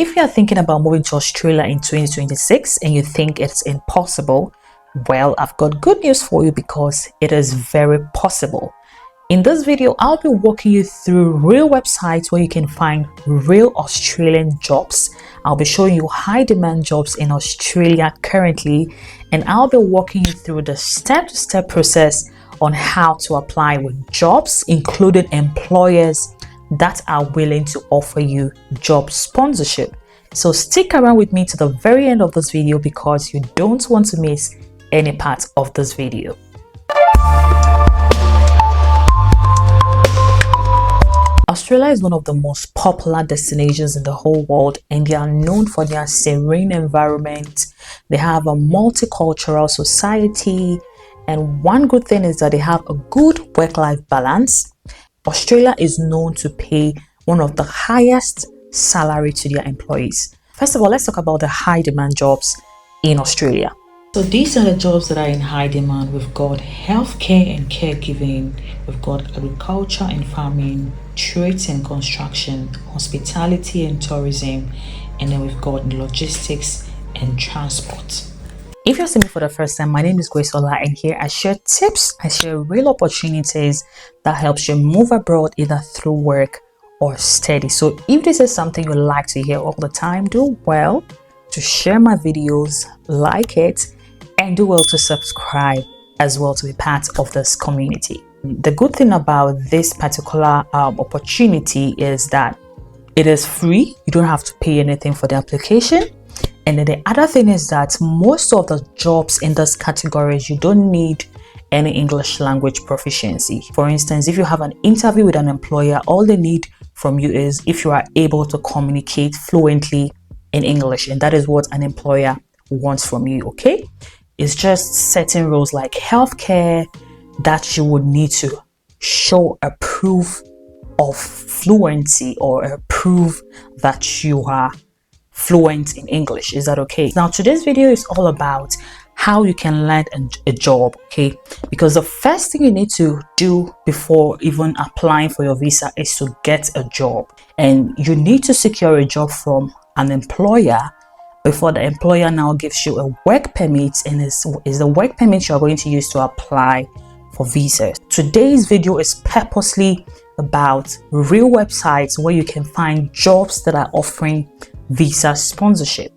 if you're thinking about moving to Australia in 2026 and you think it's impossible, well, I've got good news for you because it is very possible. In this video, I'll be walking you through real websites where you can find real Australian jobs. I'll be showing you high demand jobs in Australia currently, and I'll be walking you through the step-to-step process on how to apply with jobs, including employers that are willing to offer you job sponsorship. So stick around with me to the very end of this video because you don't want to miss any part of this video. Australia is one of the most popular destinations in the whole world, and they are known for their serene environment. They have a multicultural society, and one good thing is that they have a good work-life balance. Australia is known to pay one of the highest salary to their employees. First of all, let's talk about the high demand jobs in Australia. So these are the jobs that are in high demand. We've got healthcare and caregiving, we've got agriculture and farming, trades and construction, hospitality and tourism, and then we've got logistics and transport. If you're seeing me for the first time, my name is Grace Ola, and here I share tips, I share real opportunities that helps you move abroad either through work or study. So if this is something you like to hear all the time, do well to share my videos, like it, and do well to subscribe as well to be part of this community. The good thing about this particular opportunity is that it is free. You don't have to pay anything for the application. And then the other thing is that most of the jobs in this category, you don't need any English language proficiency. For instance, if you have an interview with an employer, all they need from you is if you are able to communicate fluently in English, and that is what an employer wants from you. Okay, it's just certain roles like healthcare that you would need to show a proof of fluency or a proof that you are fluent in English. Is that okay? Now today's video is all about how you can land a job, okay? Because the first thing you need to do before even applying for your visa is to get a job, and you need to secure a job from an employer before the employer now gives you a work permit, and is the work permit you're going to use to apply for visas. Today's video is purposely about real websites where you can find jobs that are offering visa sponsorship.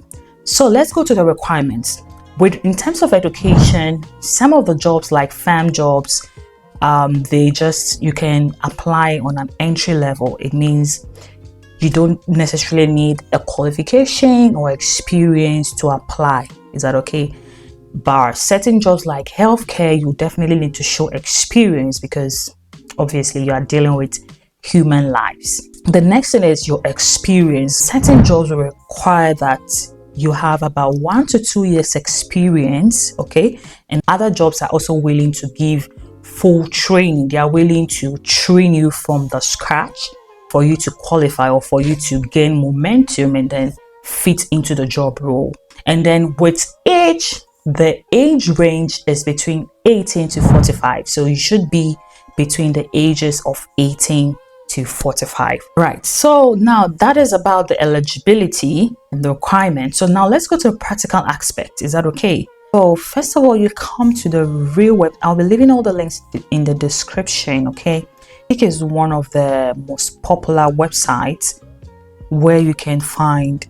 So let's go to the requirements. In terms of education, some of the jobs like farm jobs, you can apply on an entry level. It means you don't necessarily need a qualification or experience to apply. Is that okay? But certain jobs like healthcare, you definitely need to show experience because obviously you are dealing with human lives. The next thing is your experience. Certain jobs will require that you have about 1 to 2 years experience, okay? And other jobs are also willing to give full training. They are willing to train you from the scratch for you to qualify or for you to gain momentum and then fit into the job role. And then with age, the age range is between 18 to 45. So you should be between the ages of 18 to 45. Right, so now that is about the eligibility and the requirements. So now let's go to the practical aspect. Is that okay? So first of all, you come to the real web. I'll be leaving all the links in the description, okay? It is one of the most popular websites where you can find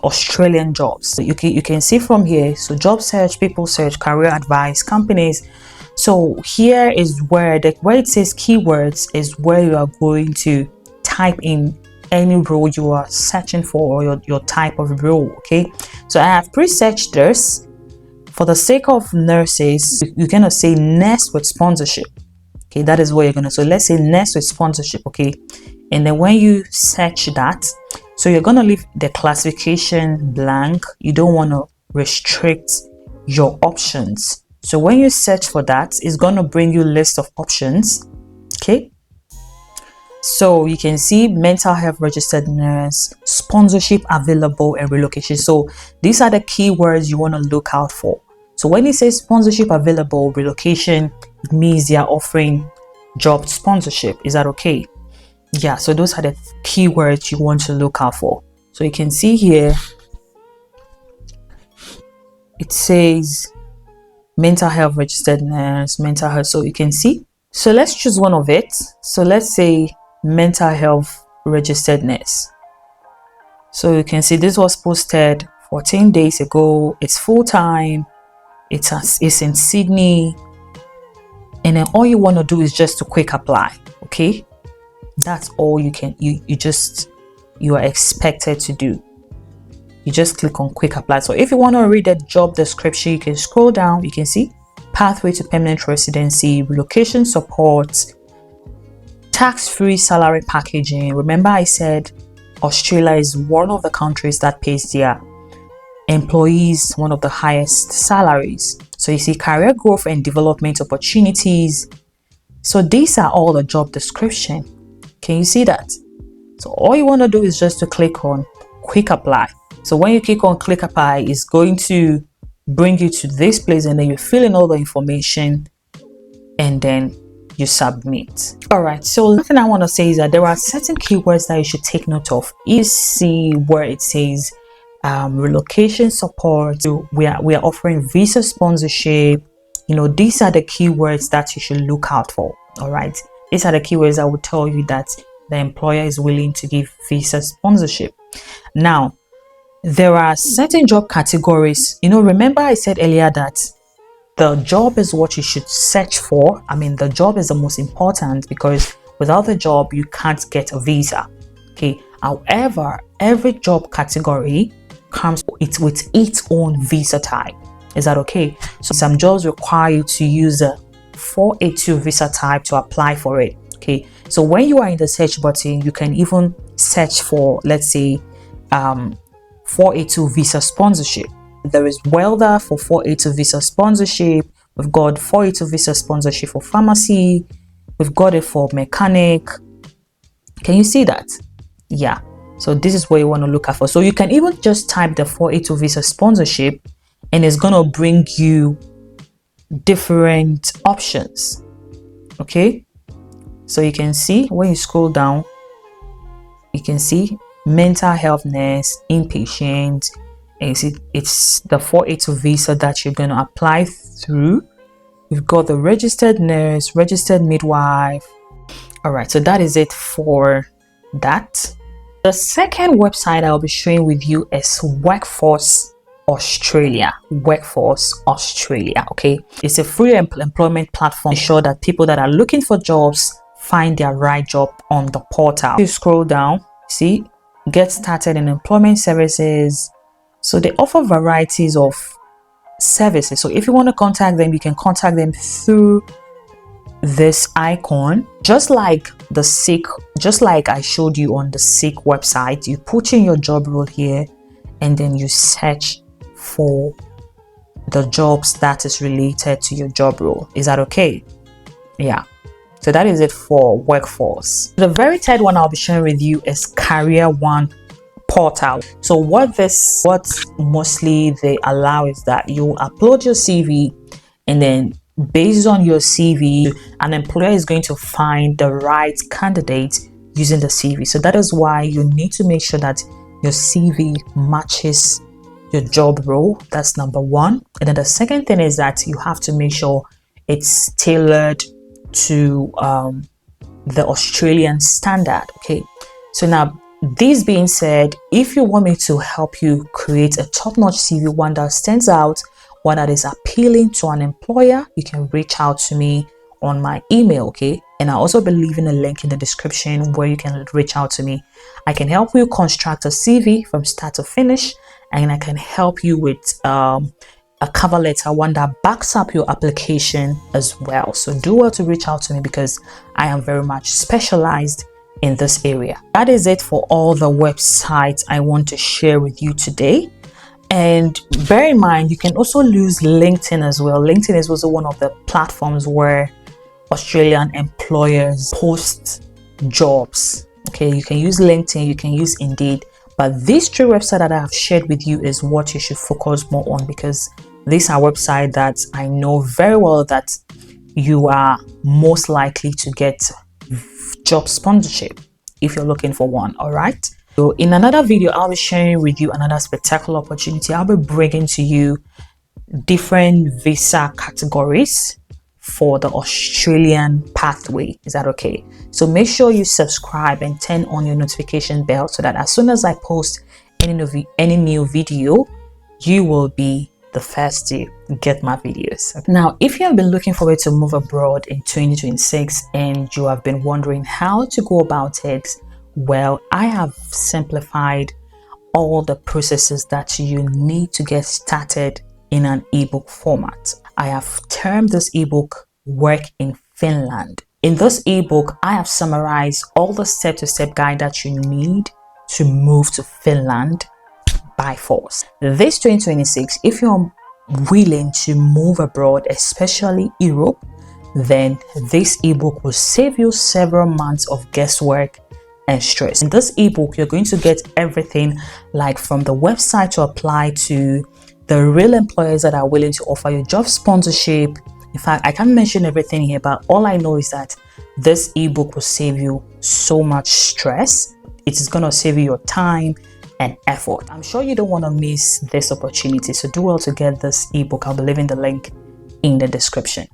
Australian jobs. So you can see from here, so job search, people search, career advice, companies. So here is where it says keywords is where you are going to type in any role you are searching for or your type of role. Okay, so I have pre-searched this. For the sake of nurses, you're gonna say nurse with sponsorship. Okay, that is what you're gonna. So let's say nurse with sponsorship. Okay, and then when you search that, so you're gonna leave the classification blank. You don't want to restrict your options. So when you search for that, it's gonna bring you a list of options. Okay, so you can see mental health registered nurse, sponsorship available, and relocation. So these are the keywords you want to look out for. So when it says sponsorship available, relocation, it means they are offering job sponsorship. Is that okay? Yeah, so those are the keywords you want to look out for. So you can see here, it says mental health registered nurse, mental health. So you can see. So let's choose one of it. So let's say mental health registered nurse. So you can see this was posted 14 days ago. It's full-time. It's in Sydney. And then all you want to do is just to quick apply. Okay. That's all you are expected to do. You just click on quick apply. So if you want to read the job description, you can scroll down. You can see pathway to permanent residency, relocation support, tax-free salary packaging. Remember I said Australia is one of the countries that pays their employees one of the highest salaries. So you see career growth and development opportunities. So these are all the job description. Can you see that? So all you want to do is just to click on quick apply. So when you click on click apply, it's going to bring you to this place, and then you fill in all the information and then you submit. All right, so the thing I want to say is that there are certain keywords that you should take note of. You see where it says relocation support. We are offering visa sponsorship. You know, these are the keywords that you should look out for. All right, these are the keywords that will tell you that the employer is willing to give visa sponsorship. Now, there are certain job categories. You know, remember I said earlier that the job is what you should search for. I mean, the job is the most important, because without the job, you can't get a visa. Okay. However, every job category comes with its own visa type. Is that okay? So some jobs require you to use a 482 visa type to apply for it. Okay. So when you are in the search button, you can even search for, let's say, 482 visa sponsorship. There is welder for 482 visa sponsorship. We've got 482 visa sponsorship for pharmacy. We've got it for mechanic. Can you see that? Yeah. So this is what you want to look out for. So you can even just type the 482 visa sponsorship, and it's going to bring you different options. Okay. So you can see when you scroll down, you can see mental health nurse, inpatient, and you see it's the 482 visa that you're going to apply through. We've got the registered nurse, registered midwife. All right, so that is it for that. The second website I'll be showing with you is Workforce Australia. Workforce Australia. Okay, it's a free employment platform to ensure that people that are looking for jobs find their right job on the portal. You scroll down, see, get started in employment services. So they offer varieties of services. So if you want to contact them, you can contact them through this icon, just like I showed you on the SEEK website. You put in your job role here, and then you search for the jobs that is related to your job role. Is that okay? Yeah. So that is it for Workforce. The very third one I'll be sharing with you is Career One portal. So what mostly they allow is that you upload your CV, and then based on your CV, an employer is going to find the right candidate using the CV. So that is why you need to make sure that your CV matches your job role. That's number one. And then the second thing is that you have to make sure it's tailored to the Australian standard. Okay, so now, this being said, if you want me to help you create a top-notch CV, one that stands out, one that is appealing to an employer, you can reach out to me on my email. Okay, and I also be leaving a link in the description where you can reach out to me. I can help you construct a CV from start to finish, and I can help you with a cover letter, one that backs up your application as well. So do well to reach out to me, because I am very much specialized in this area. That is it for all the websites I want to share with you today. And bear in mind, you can also use LinkedIn as well. LinkedIn is also one of the platforms where Australian employers post jobs. Okay, you can use LinkedIn, you can use Indeed, but these three websites that I have shared with you is what you should focus more on, because these are websites that I know very well that you are most likely to get job sponsorship if you're looking for one. All right, So in another video, I'll be sharing with you another spectacular opportunity. I'll be bringing to you different visa categories for the Australian pathway. Is that okay? So make sure you subscribe and turn on your notification bell so that as soon as I post any new video, you will be the first to get my videos. Now, if you have been looking forward to move abroad in 2026 and you have been wondering how to go about it, well, I have simplified all the processes that you need to get started in an ebook format. I have termed this ebook Work in Finland. In this ebook, I have summarized all the step-to-step guide that you need to move to Finland by force. This 2026, if you're willing to move abroad, especially Europe, then this ebook will save you several months of guesswork and stress. In this ebook, you're going to get everything, like from the website to apply to the real employers that are willing to offer you job sponsorship. In fact, I can't mention everything here, but all I know is that this ebook will save you so much stress. It is going to save you your time and effort. I'm sure you don't want to miss this opportunity, so do well to get this ebook. I'll be leaving the link in the description.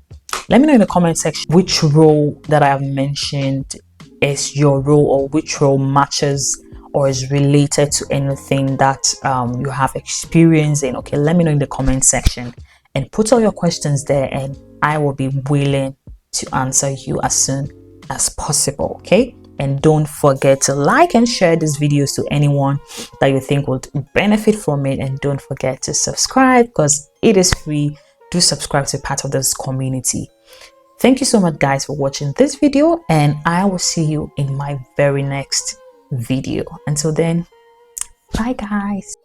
Let me know in the comment section which role that I have mentioned is your role, or which role matches or is related to anything that you have experience in. Okay, let me know in the comment section and put all your questions there, and I will be willing to answer you as soon as possible. Okay, and don't forget to like and share these videos to anyone that you think would benefit from it, and don't forget to subscribe because it is free. Do subscribe to be part of this community. Thank you so much, guys, for watching this video, and I will see you in my very next video. Until then, bye guys.